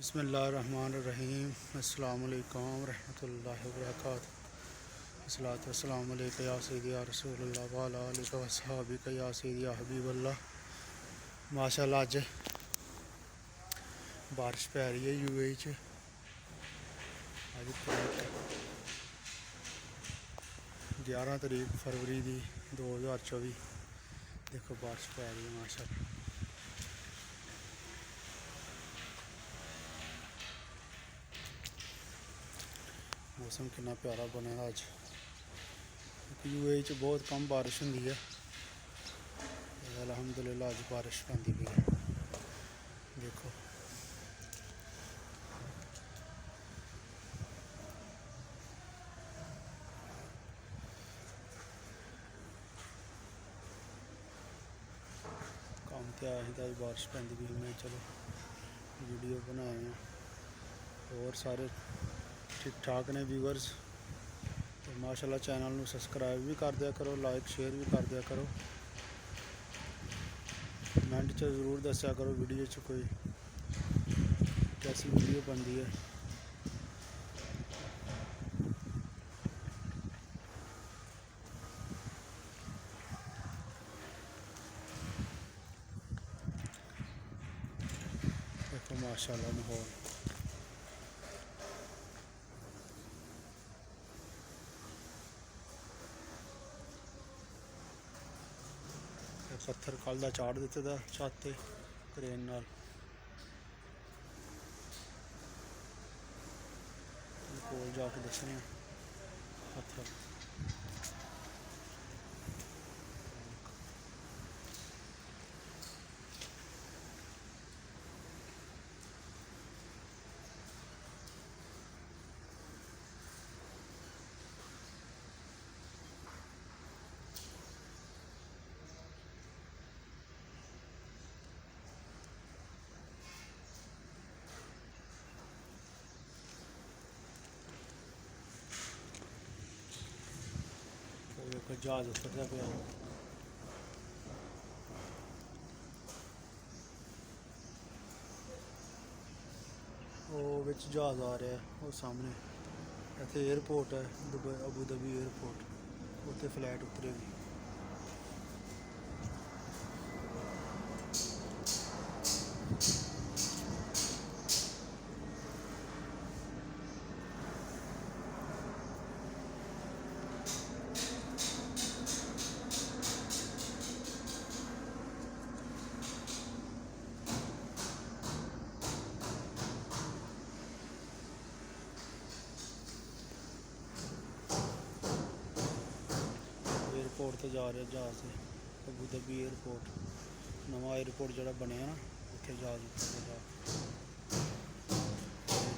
बिस्मिल्लाहिर्रहमानिर्रहीम। अस्सलाम वालेकुम रहमतुल्लाहि व बरकातहू। अस्सलातु वस्सलामु अलैका या सय्यदी या रसूलल्लाह व अला आलिका व अस्हाबिका या सय्यदी या हबीबल्लाह। माशाअल्लाह अज बारिश पै रही है यूएई च। अज 11 तरीक फरवरी दी 2024। देखो बारिश पै रही है माशाअल्लाह। मौसम कितना प्यारा बने अज। यूएई च बहुत कम बारिश होंदी है, अल्हम्दुलिल्लाह अज बारिश पैंदी पई है। देखो काम तो आया था, अज बारिश पैंदी पई। मैं चलो वीडियो बनाए हैं। और सारे ठीक ठाक ने व्यूअर्स, तो माशाल्लाह चैनल में सबसक्राइब भी कर दिया करो, लाइक शेयर भी कर दिया करो। कमेंट च जरूर दस्या करो वीडियो च कोई कैसी वीडियो बनती है। देखो माशाल्लाह माहौल। पत्थर कल दा चाड़ दिते दा छत ते क्रेन नाल। कोल जाके दसने पत्थर। देखो जहाज उतरता पाया। वो विच जहाज आ रहा है, वो सामने इत्थे एयरपोर्ट है दुबई अबू धाबी एयरपोर्ट, उत्थे फ्लाइट उतरेगी। एयरपोर्ट तो जा रहे जहाज से अबू धाबी एयरपोर्ट, नवा एयरपोर्ट जो बनया ना, उत्थे जहाज उतरेगा।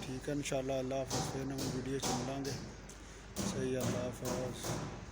ठीक है इंशाअल्लाह। अल्लाह हाफ़िज़। फिर नवी वीडियो च मिलांगे। सही, अल्लाह हाफ़िज़।